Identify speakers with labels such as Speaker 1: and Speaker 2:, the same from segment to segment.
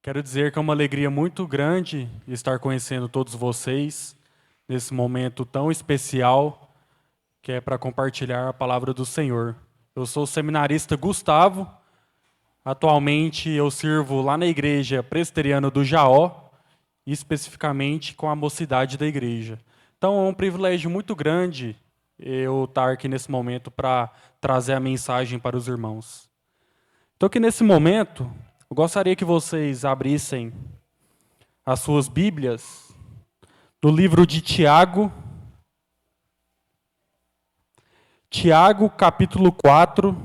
Speaker 1: Quero dizer que é uma alegria muito grande estar conhecendo todos vocês nesse momento tão especial que é para compartilhar a palavra do Senhor. Eu sou o seminarista Gustavo. Atualmente eu sirvo lá na igreja presbiteriana do Jaó, especificamente com a mocidade da igreja. Então é um privilégio muito grande eu estar aqui nesse momento para trazer a mensagem para os irmãos. Então que nesse momento eu gostaria que vocês abrissem as suas Bíblias no livro de Tiago. Tiago, capítulo 4.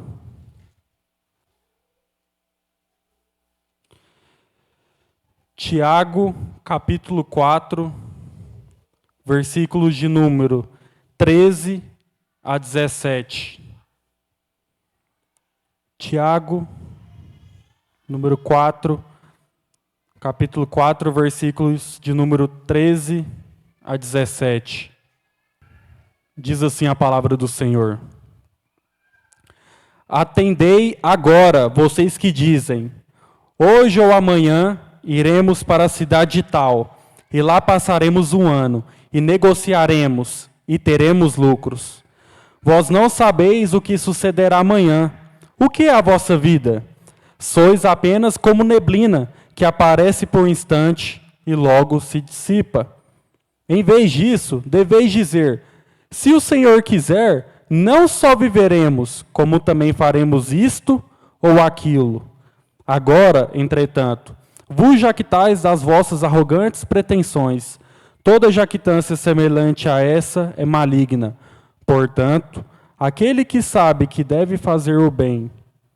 Speaker 1: Tiago, capítulo 4, versículos de número 13 a 17. Tiago, número 4, capítulo 4, versículos de número 13 a 17. Diz assim a palavra do Senhor: Atendei agora, vocês que dizem, hoje ou amanhã iremos para a cidade tal, e lá passaremos um ano, e negociaremos, e teremos lucros. Vós não sabeis o que sucederá amanhã. O que é a vossa vida? Sois apenas como neblina, que aparece por um instante e logo se dissipa. Em vez disso, deveis dizer, se o Senhor quiser, não só viveremos, como também faremos isto ou aquilo. Agora, entretanto, vos jactais das vossas arrogantes pretensões. Toda jactância semelhante a essa é maligna. Portanto, aquele que sabe que deve fazer o bem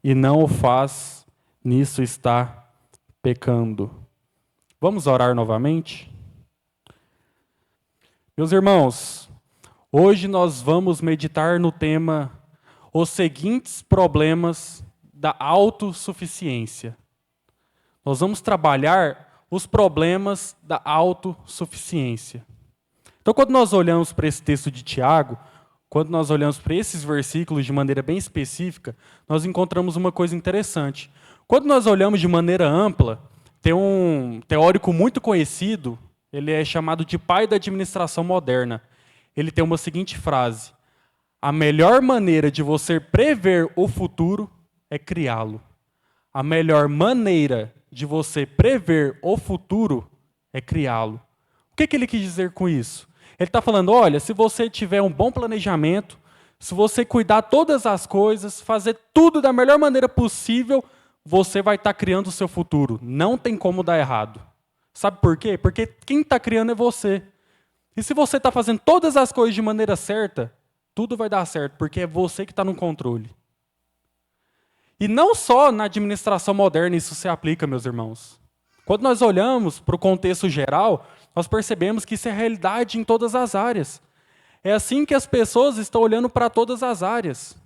Speaker 1: e não o faz, nisso está pecando. Vamos orar novamente? Meus irmãos, hoje nós vamos meditar no tema os seguintes problemas da autossuficiência. Nós vamos trabalhar os problemas da autossuficiência. Então, quando nós olhamos para esse texto de Tiago, quando nós olhamos para esses versículos de maneira bem específica, nós encontramos uma coisa interessante. Quando nós olhamos de maneira ampla, tem um teórico muito conhecido, ele é chamado de pai da administração moderna. Ele tem uma seguinte frase: a melhor maneira de você prever o futuro é criá-lo. A melhor maneira de você prever o futuro é criá-lo. O que ele quis dizer com isso? Ele está falando, olha, se você tiver um bom planejamento, se você cuidar todas as coisas, fazer tudo da melhor maneira possível, você vai estar criando o seu futuro. Não tem como dar errado. Sabe por quê? Porque quem está criando é você. E se você está fazendo todas as coisas de maneira certa, tudo vai dar certo, porque é você que está no controle. E não só na administração moderna isso se aplica, meus irmãos. Quando nós olhamos para o contexto geral, nós percebemos que isso é realidade em todas as áreas. É assim que as pessoas estão olhando para todas as áreas.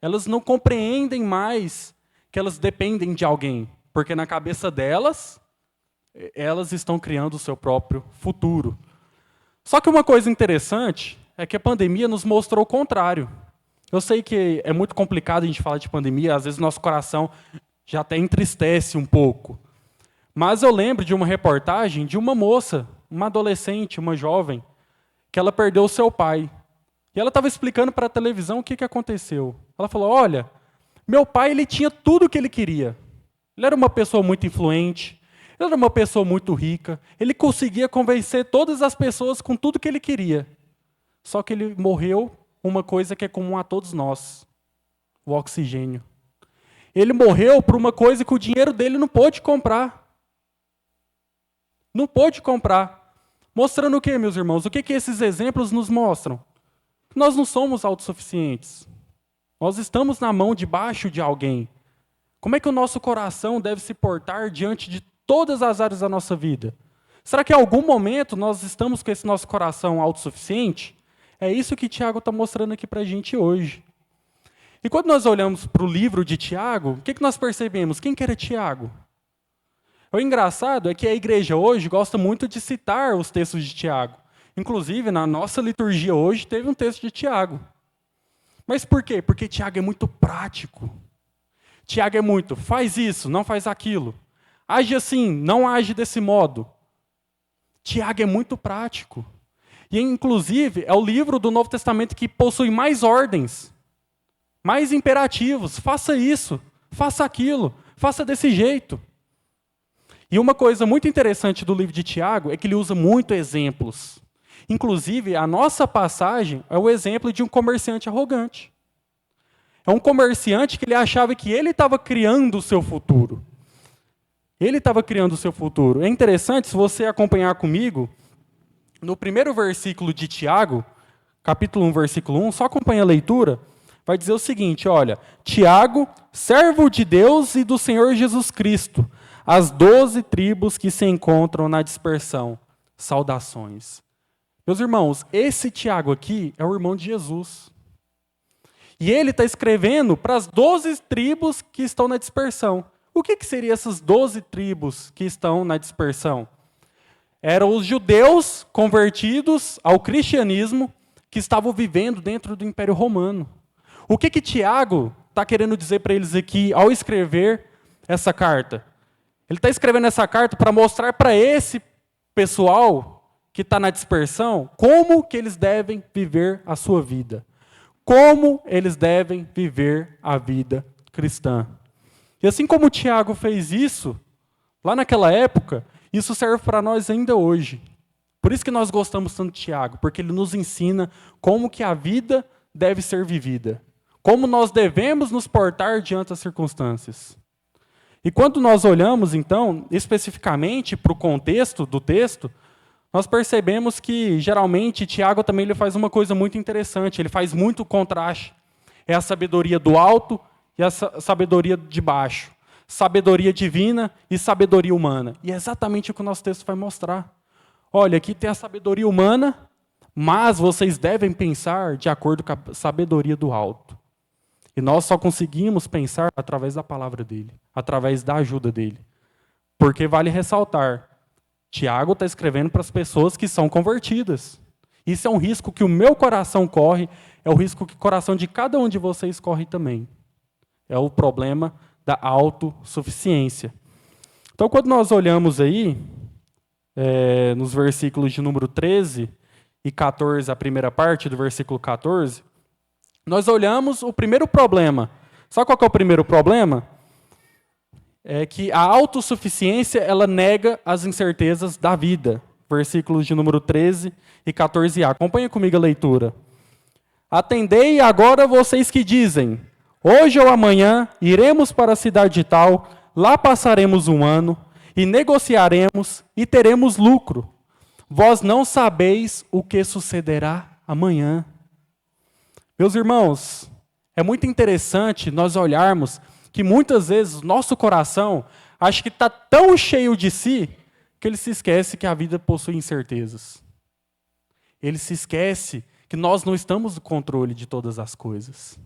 Speaker 1: Elas não compreendem mais que elas dependem de alguém, porque na cabeça delas, elas estão criando o seu próprio futuro. Só que uma coisa interessante é que a pandemia nos mostrou o contrário. Eu sei que é muito complicado a gente falar de pandemia, às vezes nosso coração já até entristece um pouco. Mas eu lembro de uma reportagem de uma moça, uma adolescente, uma jovem, que ela perdeu o seu pai. E ela estava explicando para a televisão o que aconteceu. Ela falou, olha, meu pai ele tinha tudo o que ele queria. Ele era uma pessoa muito influente, ele era uma pessoa muito rica, ele conseguia convencer todas as pessoas com tudo que ele queria. Só que ele morreu uma coisa que é comum a todos nós, o oxigênio. Ele morreu por uma coisa que o dinheiro dele não pôde comprar. Não pôde comprar. Mostrando o que, meus irmãos? O que esses exemplos nos mostram? Que nós não somos autossuficientes. Nós estamos na mão debaixo de alguém. Como é que o nosso coração deve se portar diante de todas as áreas da nossa vida? Será que em algum momento nós estamos com esse nosso coração autossuficiente? É isso que Tiago está mostrando aqui para a gente hoje. E quando nós olhamos para o livro de Tiago, o que nós percebemos? Quem que era Tiago? O engraçado é que a igreja hoje gosta muito de citar os textos de Tiago. Inclusive, na nossa liturgia hoje, teve um texto de Tiago. Mas por quê? Porque Tiago é muito prático. Tiago é muito, faz isso, não faz aquilo. age assim, não age desse modo. Tiago é muito prático. E, inclusive, é o livro do Novo Testamento que possui mais ordens, mais imperativos. Faça isso, faça aquilo, faça desse jeito. E uma coisa muito interessante do livro de Tiago é que ele usa muito exemplos. Inclusive, a nossa passagem é o exemplo de um comerciante arrogante. É um comerciante que ele achava que ele estava criando o seu futuro. Ele estava criando o seu futuro. É interessante, se você acompanhar comigo, no primeiro versículo de Tiago, capítulo 1, versículo 1, só acompanha a leitura, vai dizer o seguinte, olha, Tiago, servo de Deus e do Senhor Jesus Cristo, as 12 tribos que se encontram na dispersão, saudações. Meus irmãos, esse Tiago aqui é o irmão de Jesus. E ele está escrevendo para as 12 tribos que estão na dispersão. O que seriam essas 12 tribos que estão na dispersão? Eram os judeus convertidos ao cristianismo que estavam vivendo dentro do Império Romano. O que Tiago está querendo dizer para eles aqui ao escrever essa carta? Ele está escrevendo essa carta para mostrar para esse pessoal que está na dispersão como que eles devem viver a sua vida. Como eles devem viver a vida cristã. E assim como Tiago fez isso, lá naquela época, isso serve para nós ainda hoje. Por isso que nós gostamos tanto de Tiago, porque ele nos ensina como que a vida deve ser vivida. Como nós devemos nos portar diante das circunstâncias. E quando nós olhamos, então, especificamente para o contexto do texto, nós percebemos que, geralmente, Tiago também ele faz uma coisa muito interessante, ele faz muito contraste. É a sabedoria do alto e a sabedoria de baixo. Sabedoria divina e sabedoria humana. E é exatamente o que o nosso texto vai mostrar. Olha, aqui tem a sabedoria humana, mas vocês devem pensar de acordo com a sabedoria do alto. E nós só conseguimos pensar através da palavra dele, através da ajuda dele. Porque vale ressaltar, Tiago está escrevendo para as pessoas que são convertidas. Isso é um risco que o meu coração corre, é o risco que o coração de cada um de vocês corre também. É o problema da autossuficiência. Então, quando nós olhamos aí, nos versículos de número 13 e 14, a primeira parte do versículo 14, nós olhamos o primeiro problema. Sabe qual que é o primeiro problema? É que a autossuficiência, ela nega as incertezas da vida. Versículos de número 13 e 14a. Acompanha comigo a leitura. Atendei agora vocês que dizem, hoje ou amanhã iremos para a cidade tal, lá passaremos um ano, e negociaremos e teremos lucro. Vós não sabeis o que sucederá amanhã. Meus irmãos, é muito interessante nós olharmos que muitas vezes o nosso coração acha que está tão cheio de si que ele se esquece que a vida possui incertezas. Ele se esquece que nós não estamos no controle de todas as coisas.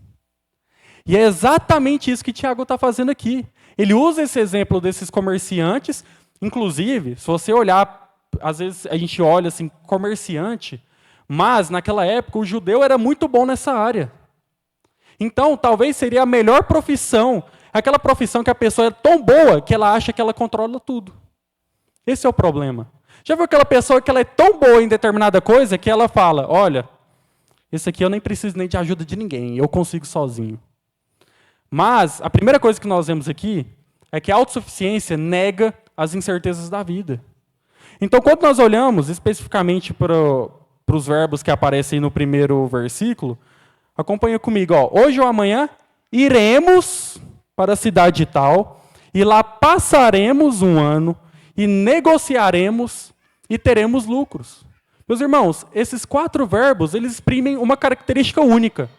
Speaker 1: E é exatamente isso que Tiago está fazendo aqui. Ele usa esse exemplo desses comerciantes, inclusive, se você olhar, às vezes a gente olha assim, comerciante, mas naquela época o judeu era muito bom nessa área. Então, talvez seria a melhor profissão, aquela profissão que a pessoa é tão boa que ela acha que ela controla tudo. Esse é o problema. Já viu aquela pessoa que ela é tão boa em determinada coisa que ela fala, olha, esse aqui eu nem preciso nem de ajuda de ninguém, eu consigo sozinho. Mas a primeira coisa que nós vemos aqui é que a autossuficiência nega as incertezas da vida. Então, quando nós olhamos especificamente para os verbos que aparecem no primeiro versículo, acompanha comigo. Hoje ou amanhã iremos para a cidade tal, e lá passaremos um ano, e negociaremos, e teremos lucros. Meus irmãos, esses 4 verbos, eles exprimem uma característica única.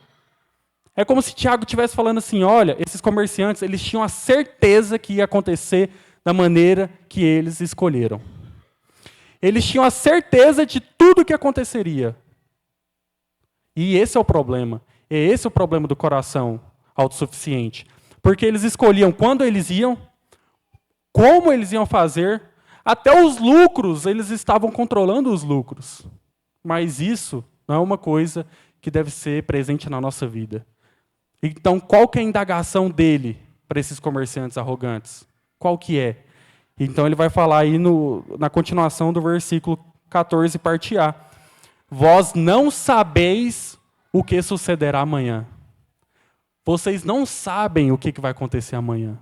Speaker 1: É como se Tiago estivesse falando assim, olha, esses comerciantes, eles tinham a certeza que ia acontecer da maneira que eles escolheram. Eles tinham a certeza de tudo que aconteceria. E esse é o problema. É esse o problema do coração autossuficiente. Porque eles escolhiam quando eles iam, como eles iam fazer, até os lucros, eles estavam controlando os lucros. Mas isso não é uma coisa que deve ser presente na nossa vida. Então, qual que é a indagação dele para esses comerciantes arrogantes? Qual que é? Então ele vai falar aí na continuação do versículo 14, parte A. Vós não sabeis o que sucederá amanhã. Vocês não sabem o que vai acontecer amanhã.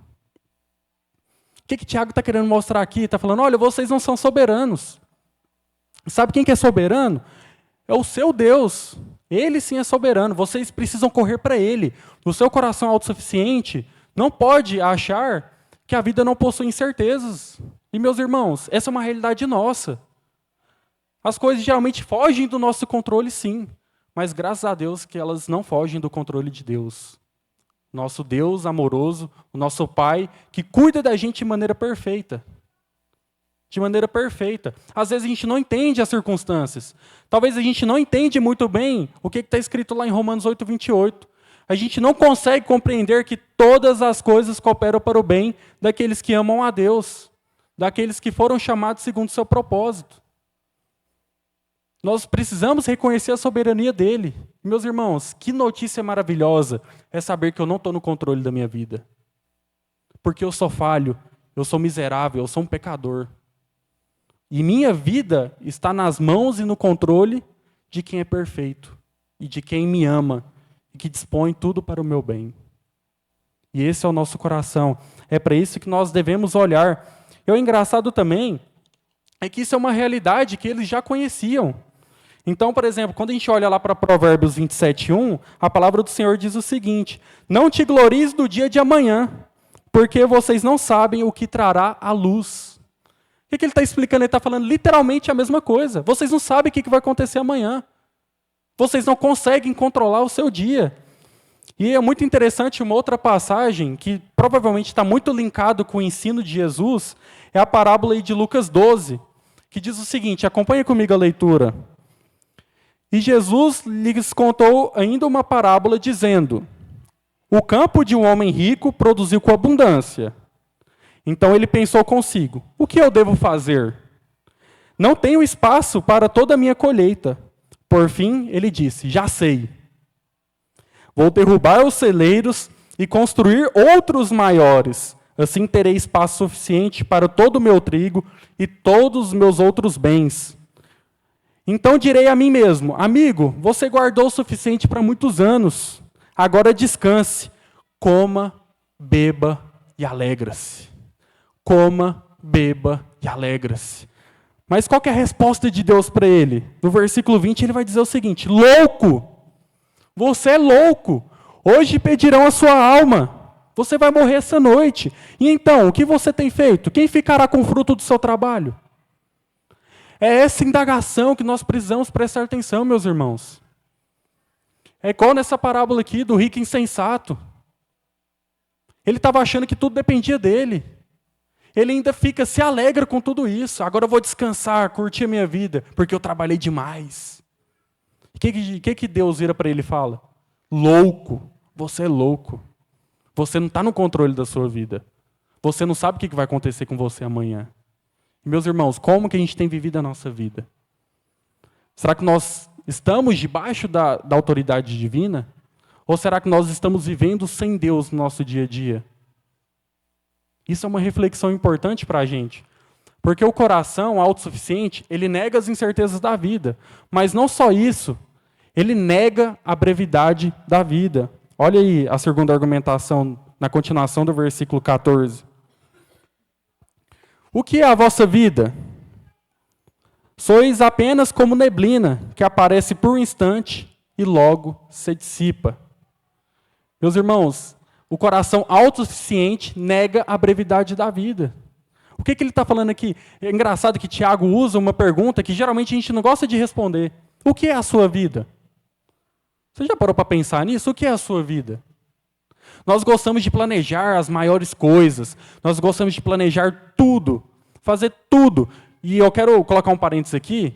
Speaker 1: O que Tiago está querendo mostrar aqui? Está falando, olha, vocês não são soberanos. Sabe quem que é soberano? É o seu Deus. Ele sim é soberano. Vocês precisam correr para Ele. O seu coração autossuficiente não pode achar que a vida não possui incertezas. E, meus irmãos, essa é uma realidade nossa. As coisas geralmente fogem do nosso controle, sim. Mas graças a Deus que elas não fogem do controle de Deus. Nosso Deus amoroso, o nosso Pai, que cuida da gente de maneira perfeita. De maneira perfeita. Às vezes a gente não entende as circunstâncias. Talvez a gente não entende muito bem o que está escrito lá em Romanos 8, 28. A gente não consegue compreender que todas as coisas cooperam para o bem daqueles que amam a Deus, daqueles que foram chamados segundo o seu propósito. Nós precisamos reconhecer a soberania dele. Meus irmãos, que notícia maravilhosa é saber que eu não estou no controle da minha vida. Porque eu sou falho, eu sou miserável, eu sou um pecador. E minha vida está nas mãos e no controle de quem é perfeito. E de quem me ama. E que dispõe tudo para o meu bem. E esse é o nosso coração. É para isso que nós devemos olhar. E o engraçado também é que isso é uma realidade que eles já conheciam. Então, por exemplo, quando a gente olha lá para Provérbios 27:1, a palavra do Senhor diz o seguinte: não te glories do dia de amanhã, porque vocês não sabem o que trará a luz. O que ele está explicando? Ele está falando literalmente a mesma coisa. Vocês não sabem o que vai acontecer amanhã. Vocês não conseguem controlar o seu dia. E é muito interessante uma outra passagem, que provavelmente está muito linkado com o ensino de Jesus, é a parábola de Lucas 12, que diz o seguinte, acompanha comigo a leitura. E Jesus lhes contou ainda uma parábola dizendo, o campo de um homem rico produziu com abundância. Então ele pensou consigo, o que eu devo fazer? Não tenho espaço para toda a minha colheita. Por fim, ele disse, já sei. Vou derrubar os celeiros e construir outros maiores. Assim terei espaço suficiente para todo o meu trigo e todos os meus outros bens. Então direi a mim mesmo, amigo, você guardou o suficiente para muitos anos. Agora descanse, coma, beba e alegra-se. Coma, beba e alegra-se. Mas qual que é a resposta de Deus para ele? No versículo 20 ele vai dizer o seguinte, louco, você é louco, hoje pedirão a sua alma, você vai morrer essa noite. E então, o que você tem feito? Quem ficará com o fruto do seu trabalho? É essa indagação que nós precisamos prestar atenção, meus irmãos. É igual nessa parábola aqui do rico insensato. Ele estava achando que tudo dependia dele. Ele ainda se alegra com tudo isso. Agora eu vou descansar, curtir a minha vida, porque eu trabalhei demais. O que Deus vira para ele e fala? Louco, você é louco. Você não está no controle da sua vida. Você não sabe o que vai acontecer com você amanhã. E, meus irmãos, como que a gente tem vivido a nossa vida? Será que nós estamos debaixo da autoridade divina? Ou será que nós estamos vivendo sem Deus no nosso dia a dia? Isso é uma reflexão importante para a gente. Porque o coração autossuficiente, ele nega as incertezas da vida. Mas não só isso, ele nega a brevidade da vida. Olha aí a segunda argumentação, na continuação do versículo 14. O que é a vossa vida? Sois apenas como neblina, que aparece por um instante e logo se dissipa. Meus irmãos, o coração autossuficiente nega a brevidade da vida. O que ele está falando aqui? É engraçado que Tiago usa uma pergunta que geralmente a gente não gosta de responder. O que é a sua vida? Você já parou para pensar nisso? O que é a sua vida? Nós gostamos de planejar as maiores coisas. Nós gostamos de planejar tudo. Fazer tudo. E eu quero colocar um parênteses aqui.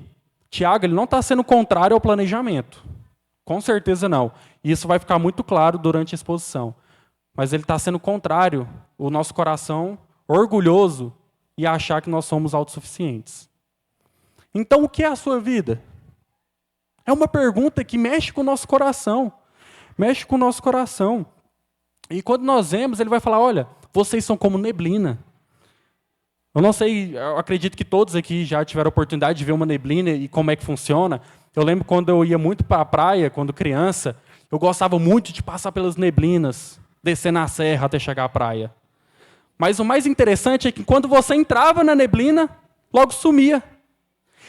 Speaker 1: Tiago, ele não está sendo contrário ao planejamento. Com certeza não. E isso vai ficar muito claro durante a exposição. Mas ele está sendo contrário, o nosso coração orgulhoso e achar que nós somos autossuficientes. Então, o que é a sua vida? É uma pergunta que mexe com o nosso coração. Mexe com o nosso coração. E quando nós vemos, ele vai falar, olha, vocês são como neblina. Eu não sei, eu acredito que todos aqui já tiveram a oportunidade de ver uma neblina e como é que funciona. Eu lembro quando eu ia muito para a praia, quando criança, eu gostava muito de passar pelas neblinas, descer na serra até chegar à praia. Mas o mais interessante é que quando você entrava na neblina, logo sumia.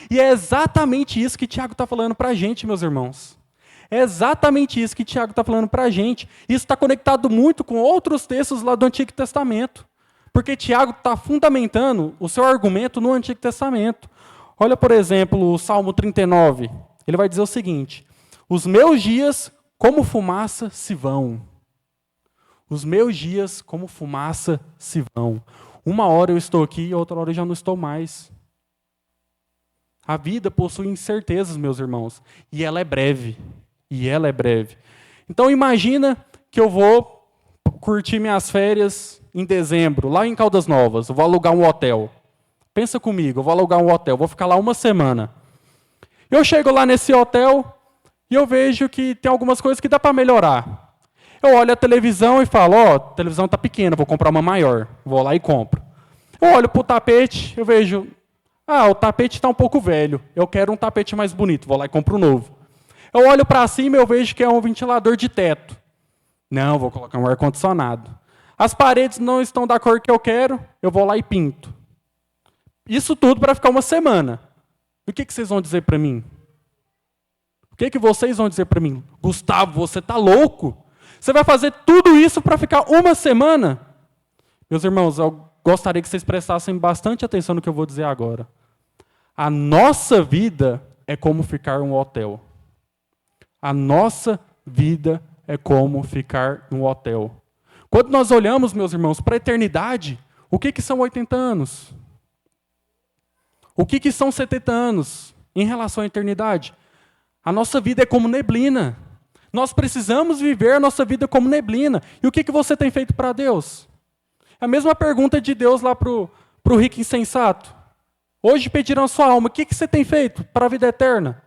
Speaker 1: E é exatamente isso que Tiago está falando para a gente, meus irmãos. É exatamente isso que Tiago está falando para a gente. Isso está conectado muito com outros textos lá do Antigo Testamento. Porque Tiago está fundamentando o seu argumento no Antigo Testamento. Olha, por exemplo, o Salmo 39. Ele vai dizer o seguinte: os meus dias, como fumaça, se vão. Os meus dias, como fumaça, se vão. Uma hora eu estou aqui, outra hora eu já não estou mais. A vida possui incertezas, meus irmãos. E ela é breve. E ela é breve. Então imagina que eu vou curtir minhas férias em dezembro, lá em Caldas Novas. Eu vou alugar um hotel. Pensa comigo, eu vou alugar um hotel. Vou ficar lá uma semana. Eu chego lá nesse hotel e eu vejo que tem algumas coisas que dá para melhorar. Eu olho a televisão e falo, a televisão está pequena, vou comprar uma maior. Vou lá e compro. Eu olho para o tapete, eu vejo, o tapete está um pouco velho. Eu quero um tapete mais bonito, vou lá e compro um novo. Eu olho para cima e eu vejo que é um ventilador de teto. Não, vou colocar um ar-condicionado. As paredes não estão da cor que eu quero, eu vou lá e pinto. Isso tudo para ficar uma semana. E o que vocês vão dizer para mim? O que vocês vão dizer para mim? Gustavo, você está louco? Você vai fazer tudo isso para ficar uma semana? Meus irmãos, eu gostaria que vocês prestassem bastante atenção no que eu vou dizer agora. A nossa vida é como ficar em um hotel. A nossa vida é como ficar em um hotel. Quando nós olhamos, meus irmãos, para a eternidade, o que são 80 anos? O que são 70 anos em relação à eternidade? A nossa vida é como neblina. Nós precisamos viver a nossa vida como neblina. E o que você tem feito para Deus? É a mesma pergunta de Deus lá para o rico insensato. Hoje pedirão a sua alma, o que você tem feito para a vida eterna?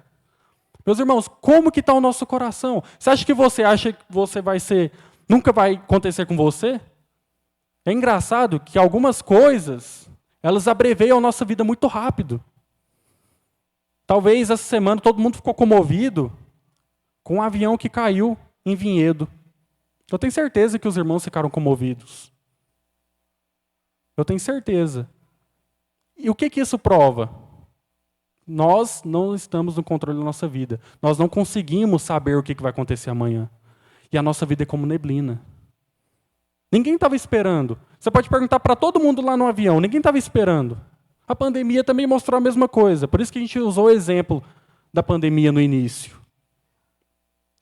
Speaker 1: Meus irmãos, como que está o nosso coração? Você acha que você vai ser, nunca vai acontecer com você? É engraçado que algumas coisas, elas abreveiam a nossa vida muito rápido. Talvez essa semana todo mundo ficou comovido com um avião que caiu em Vinhedo. Eu tenho certeza que os irmãos ficaram comovidos. Eu tenho certeza. E o que isso prova? Nós não estamos no controle da nossa vida. Nós não conseguimos saber o que vai acontecer amanhã. E a nossa vida é como neblina. Ninguém estava esperando. Você pode perguntar para todo mundo lá no avião, ninguém estava esperando. A pandemia também mostrou a mesma coisa. Por isso que a gente usou o exemplo da pandemia no início.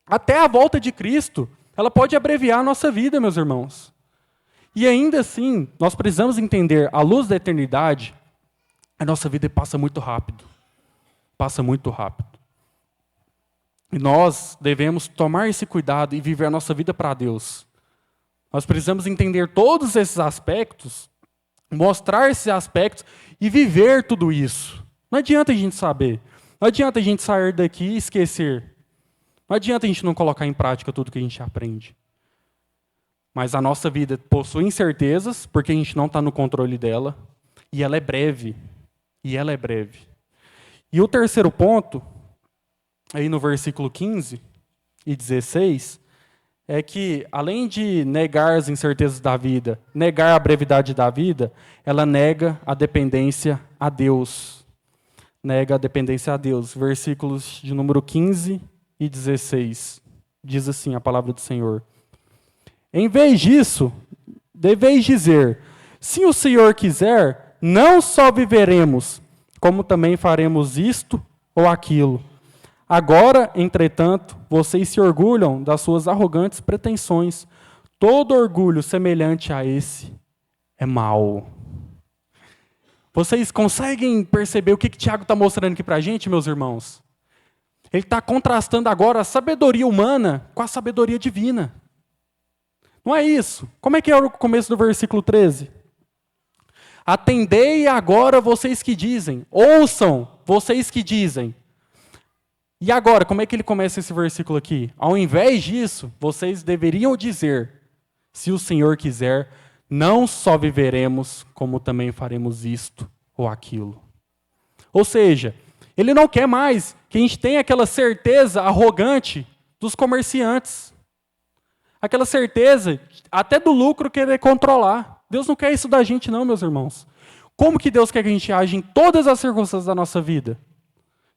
Speaker 1: Até a volta de Cristo, ela pode abreviar a nossa vida, meus irmãos. E ainda assim, nós precisamos entender, à luz da eternidade, a nossa vida passa muito rápido. Passa muito rápido. E nós devemos tomar esse cuidado e viver a nossa vida para Deus. Nós precisamos entender todos esses aspectos, mostrar esses aspectos e viver tudo isso. Não adianta a gente saber. Não adianta a gente sair daqui e esquecer. Não adianta a gente não colocar em prática tudo que a gente aprende. Mas a nossa vida possui incertezas, porque a gente não está no controle dela, e ela é breve. E ela é breve. E o terceiro ponto, aí no versículo 15 e 16, é que, além de negar as incertezas da vida, negar a brevidade da vida, ela nega a dependência a Deus. Nega a dependência a Deus. Versículos de número 15 e 16. Diz assim a palavra do Senhor. Em vez disso, deveis dizer, se o Senhor quiser, não só viveremos, como também faremos isto ou aquilo. Agora, entretanto, vocês se orgulham das suas arrogantes pretensões. Todo orgulho semelhante a esse é mau. Vocês conseguem perceber o que Tiago está mostrando aqui para a gente, meus irmãos? Ele está contrastando agora a sabedoria humana com a sabedoria divina. Não é isso? Como é que é o começo do versículo 13? Atendei agora vocês que dizem. Ouçam vocês que dizem. E agora, como é que ele começa esse versículo aqui? Ao invés disso, vocês deveriam dizer, se o Senhor quiser, não só viveremos, como também faremos isto ou aquilo. Ou seja, ele não quer mais que a gente tenha aquela certeza arrogante dos comerciantes. Aquela certeza até do lucro querer controlar. Deus não quer isso da gente não, meus irmãos. Como que Deus quer que a gente age em todas as circunstâncias da nossa vida?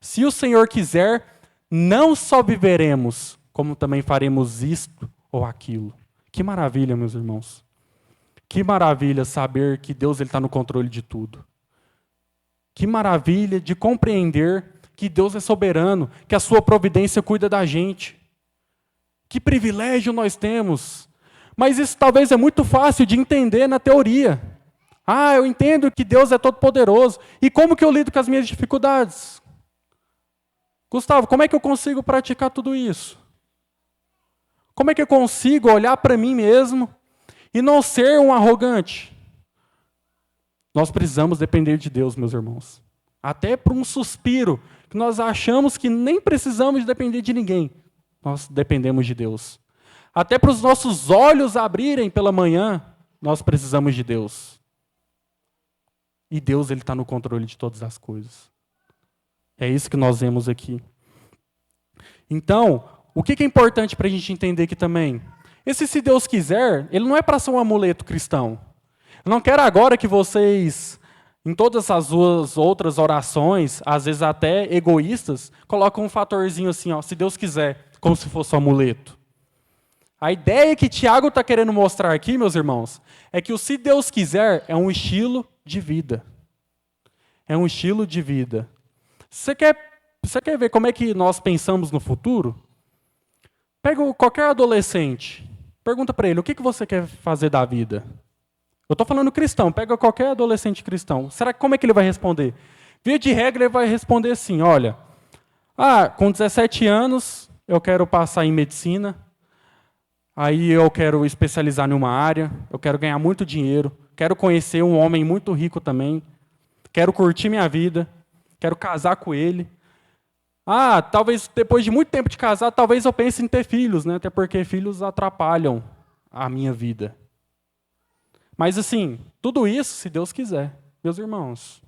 Speaker 1: Se o Senhor quiser, não só viveremos, como também faremos isto ou aquilo. Que maravilha, meus irmãos. Que maravilha saber que Deus está no controle de tudo. Que maravilha de compreender que Deus é soberano, que a sua providência cuida da gente. Que privilégio nós temos. Mas isso talvez é muito fácil de entender na teoria. Ah, eu entendo que Deus é todo-poderoso. E como que eu lido com as minhas dificuldades? Gustavo, como é que eu consigo praticar tudo isso? Como é que eu consigo olhar para mim mesmo e não ser um arrogante? Nós precisamos depender de Deus, meus irmãos. Até por um suspiro, que nós achamos que nem precisamos depender de ninguém. Nós dependemos de Deus. Até para os nossos olhos abrirem pela manhã, nós precisamos de Deus. E Deus está no controle de todas as coisas. É isso que nós vemos aqui. Então, o que é importante para a gente entender aqui também? Esse se Deus quiser, ele não é para ser um amuleto cristão. Eu não quero agora que vocês, em todas as suas outras orações, às vezes até egoístas, coloquem um fatorzinho assim, ó, se Deus quiser, como se fosse um amuleto. A ideia que Tiago está querendo mostrar aqui, meus irmãos, é que o se Deus quiser é um estilo de vida. É um estilo de vida. Você quer ver como é que nós pensamos no futuro? Pega qualquer adolescente, pergunta para ele, o que você quer fazer da vida? Eu estou falando cristão, pega qualquer adolescente cristão. Como é que ele vai responder? Via de regra, ele vai responder assim, olha, com 17 anos, eu quero passar em medicina, aí eu quero especializar em uma área, eu quero ganhar muito dinheiro, quero conhecer um homem muito rico também, quero curtir minha vida, quero casar com ele. Talvez depois de muito tempo de casar, talvez eu pense em ter filhos, né? Até porque filhos atrapalham a minha vida. Mas assim, tudo isso se Deus quiser, meus irmãos.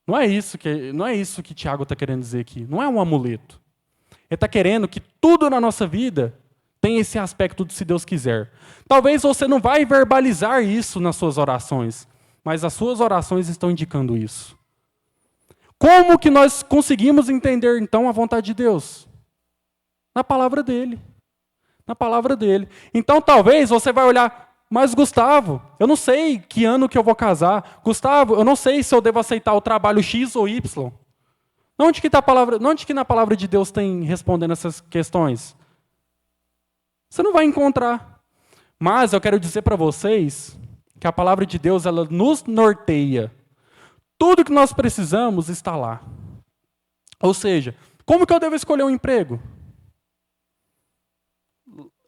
Speaker 1: Não é isso que Tiago está querendo dizer aqui. Não é um amuleto. Ele está querendo que tudo na nossa vida tenha esse aspecto de se Deus quiser. Talvez você não vai verbalizar isso nas suas orações, mas as suas orações estão indicando isso. Como que nós conseguimos entender, então, a vontade de Deus? Na palavra dele. Na palavra dele. Então, talvez você vai olhar, mas Gustavo, eu não sei que ano que eu vou casar. Gustavo, eu não sei se eu devo aceitar o trabalho X ou Y. Onde que na palavra de Deus tem respondendo essas questões? Você não vai encontrar. Mas eu quero dizer para vocês que a palavra de Deus, ela nos norteia. Tudo que nós precisamos está lá. Ou seja, como que eu devo escolher um emprego?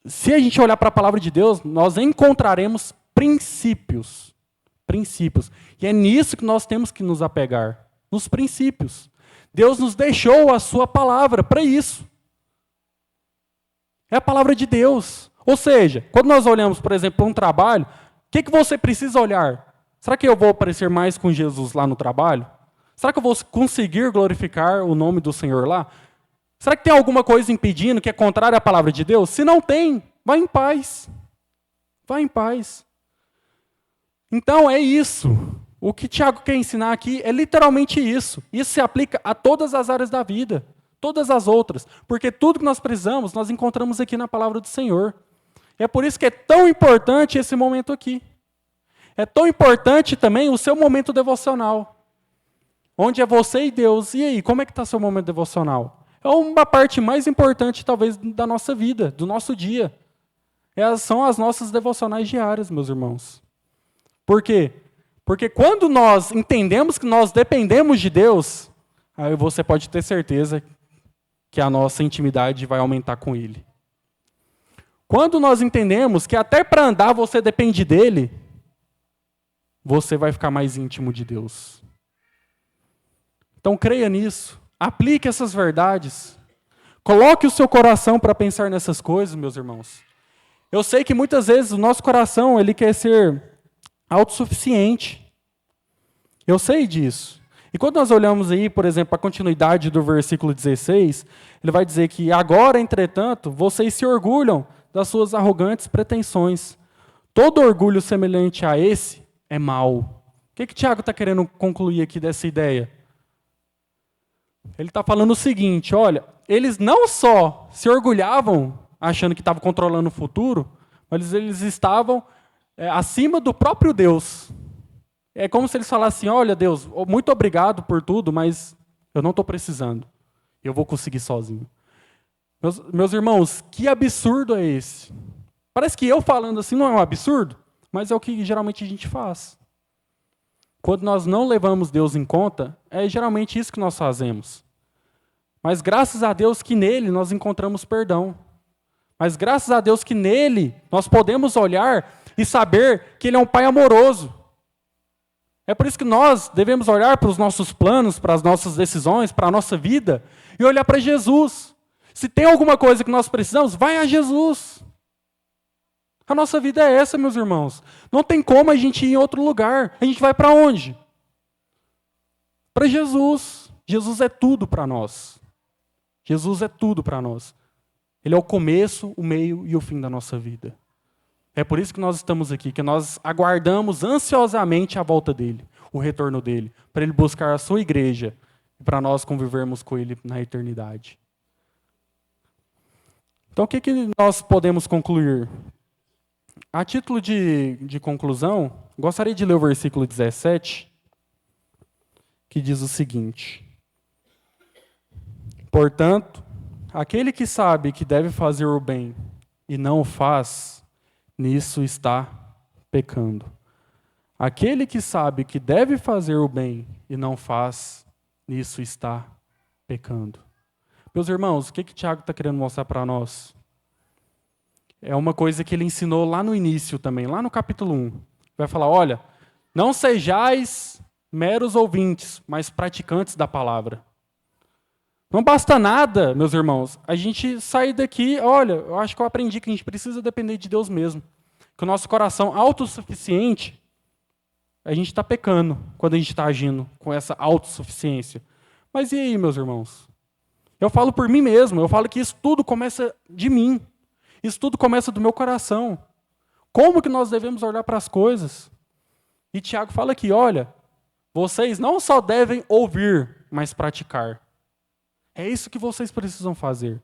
Speaker 1: Se a gente olhar para a palavra de Deus, nós encontraremos princípios. Princípios. E é nisso que nós temos que nos apegar. Nos princípios. Deus nos deixou a sua palavra para isso. É a palavra de Deus. Ou seja, quando nós olhamos, por exemplo, para um trabalho, o que você precisa olhar? Será que eu vou parecer mais com Jesus lá no trabalho? Será que eu vou conseguir glorificar o nome do Senhor lá? Será que tem alguma coisa impedindo que é contrária à palavra de Deus? Se não tem, vá em paz. Vá em paz. Então é isso. O que Tiago quer ensinar aqui é literalmente isso. Isso se aplica a todas as áreas da vida. Todas as outras. Porque tudo que nós precisamos, nós encontramos aqui na palavra do Senhor. É por isso que é tão importante esse momento aqui. É tão importante também o seu momento devocional. Onde é você e Deus. E aí, como é que está seu momento devocional? É uma parte mais importante, talvez, da nossa vida, do nosso dia. São as nossas devocionais diárias, meus irmãos. Por quê? Porque quando nós entendemos que nós dependemos de Deus, aí você pode ter certeza que a nossa intimidade vai aumentar com Ele. Quando nós entendemos que até para andar você depende dEle, você vai ficar mais íntimo de Deus. Então creia nisso. Aplique essas verdades. Coloque o seu coração para pensar nessas coisas, meus irmãos. Eu sei que muitas vezes o nosso coração ele quer ser autossuficiente. Eu sei disso. E quando nós olhamos aí, por exemplo, a continuidade do versículo 16, ele vai dizer que agora, entretanto, vocês se orgulham das suas arrogantes pretensões. Todo orgulho semelhante a esse é mau. O que Tiago está querendo concluir aqui dessa ideia? Ele está falando o seguinte, olha, eles não só se orgulhavam achando que estavam controlando o futuro, mas eles estavam acima do próprio Deus. É como se eles falassem, olha Deus, muito obrigado por tudo, mas eu não estou precisando. Eu vou conseguir sozinho. Meus irmãos, que absurdo é esse? Parece que eu falando assim não é um absurdo, mas é o que geralmente a gente faz. Quando nós não levamos Deus em conta, é geralmente isso que nós fazemos. Mas graças a Deus que nele nós encontramos perdão. Mas graças a Deus que nele nós podemos olhar e saber que ele é um Pai amoroso. É por isso que nós devemos olhar para os nossos planos, para as nossas decisões, para a nossa vida e olhar para Jesus. Se tem alguma coisa que nós precisamos, vai a Jesus. A nossa vida é essa, meus irmãos. Não tem como a gente ir em outro lugar. A gente vai para onde? Para Jesus. Jesus é tudo para nós. Jesus é tudo para nós. Ele é o começo, o meio e o fim da nossa vida. É por isso que nós estamos aqui, que nós aguardamos ansiosamente a volta dele, o retorno dele, para ele buscar a sua igreja e para nós convivermos com ele na eternidade. Então, o que nós podemos concluir? A título de conclusão, gostaria de ler o versículo 17, que diz o seguinte: portanto, aquele que sabe que deve fazer o bem e não o faz, nisso está pecando. Aquele que sabe que deve fazer o bem e não faz, nisso está pecando. Meus irmãos, o que Tiago está querendo mostrar para nós? É uma coisa que ele ensinou lá no início também, lá no capítulo 1. Vai falar, olha, não sejais meros ouvintes, mas praticantes da palavra. Não basta nada, meus irmãos, a gente sair daqui, olha, eu acho que eu aprendi que a gente precisa depender de Deus mesmo. Que o nosso coração autossuficiente, a gente está pecando quando a gente está agindo com essa autossuficiência. Mas e aí, meus irmãos? Eu falo por mim mesmo, eu falo que isso tudo começa de mim. Isso tudo começa do meu coração. Como que nós devemos olhar para as coisas? E Tiago fala aqui, olha, vocês não só devem ouvir, mas praticar. É isso que vocês precisam fazer.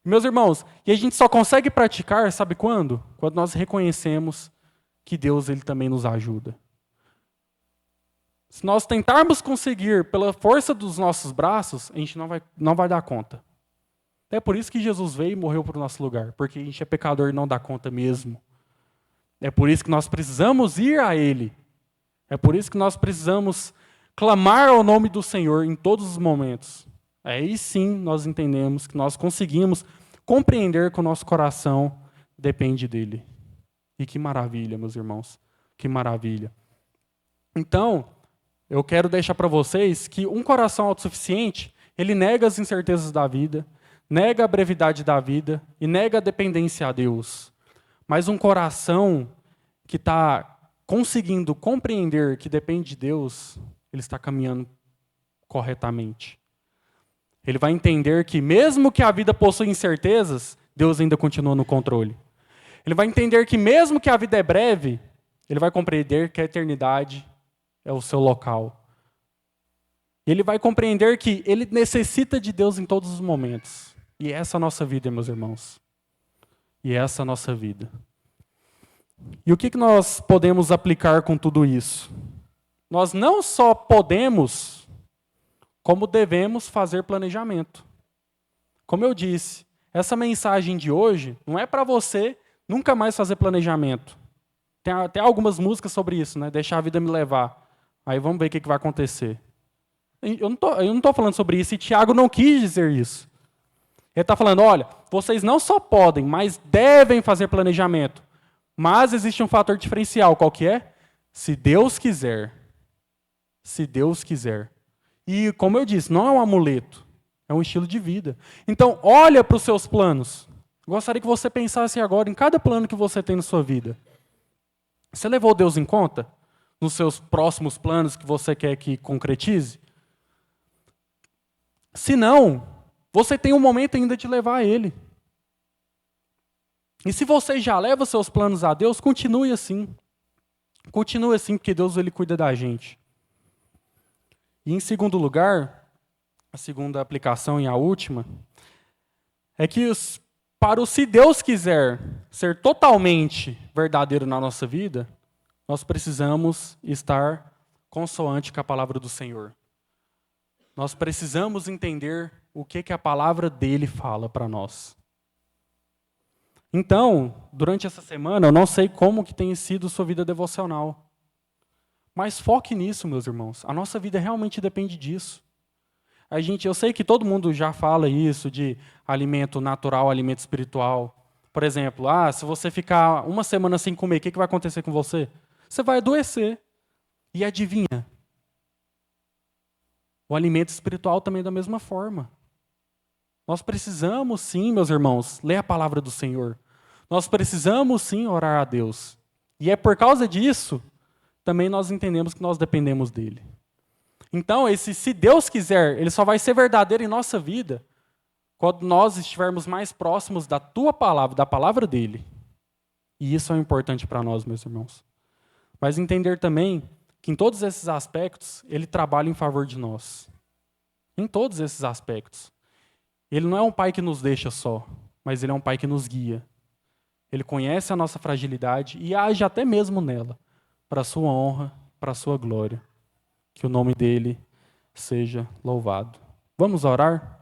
Speaker 1: Meus irmãos, e a gente só consegue praticar, sabe quando? Quando nós reconhecemos que Deus ele também nos ajuda. Se nós tentarmos conseguir pela força dos nossos braços, a gente não vai dar conta. É por isso que Jesus veio e morreu por nosso lugar, porque a gente é pecador e não dá conta mesmo. É por isso que nós precisamos ir a Ele. É por isso que nós precisamos clamar ao nome do Senhor em todos os momentos. Aí sim nós entendemos que nós conseguimos compreender que o nosso coração depende dEle. E que maravilha, meus irmãos. Que maravilha. Então, eu quero deixar para vocês que um coração autossuficiente, ele nega as incertezas da vida, nega a brevidade da vida e nega a dependência a Deus. Mas um coração que está conseguindo compreender que depende de Deus, ele está caminhando corretamente. Ele vai entender que mesmo que a vida possua incertezas, Deus ainda continua no controle. Ele vai entender que mesmo que a vida é breve, ele vai compreender que a eternidade é o seu local. Ele vai compreender que ele necessita de Deus em todos os momentos. E essa é a nossa vida, meus irmãos. E essa é a nossa vida. E o que nós podemos aplicar com tudo isso? Nós não só podemos, como devemos fazer planejamento. Como eu disse, essa mensagem de hoje não é para você nunca mais fazer planejamento. Tem até algumas músicas sobre isso, né? Deixar a vida me levar. Aí vamos ver o que vai acontecer. Eu não estou falando sobre isso, e Tiago não quis dizer isso. Ele está falando, olha, vocês não só podem, mas devem fazer planejamento. Mas existe um fator diferencial, qual que é? Se Deus quiser. Se Deus quiser. E, como eu disse, não é um amuleto, é um estilo de vida. Então, olha para os seus planos. Gostaria que você pensasse agora em cada plano que você tem na sua vida. Você levou Deus em conta nos seus próximos planos que você quer que concretize? Se não, você tem um momento ainda de levar a Ele. E se você já leva seus planos a Deus, continue assim. Continue assim, porque Deus ele cuida da gente. E em segundo lugar, a segunda aplicação e a última, é que para o se Deus quiser ser totalmente verdadeiro na nossa vida, nós precisamos estar consoante com a palavra do Senhor. Nós precisamos entender o que a palavra dele fala para nós. Então, durante essa semana, eu não sei como que tem sido sua vida devocional. Mas foque nisso, meus irmãos. A nossa vida realmente depende disso. Eu sei que todo mundo já fala isso de alimento natural, alimento espiritual. Por exemplo, se você ficar uma semana sem comer, o que vai acontecer com você? Você vai adoecer. E adivinha? O alimento espiritual também é da mesma forma. Nós precisamos sim, meus irmãos, ler a palavra do Senhor. Nós precisamos sim orar a Deus. E é por causa disso, também nós entendemos que nós dependemos dele. Então, se Deus quiser, ele só vai ser verdadeiro em nossa vida quando nós estivermos mais próximos da tua palavra, da palavra dele. E isso é importante para nós, meus irmãos. Mas entender também que em todos esses aspectos, ele trabalha em favor de nós. Em todos esses aspectos. Ele não é um pai que nos deixa só, mas ele é um pai que nos guia. Ele conhece a nossa fragilidade e age até mesmo nela, para a sua honra, para a sua glória. Que o nome dele seja louvado. Vamos orar?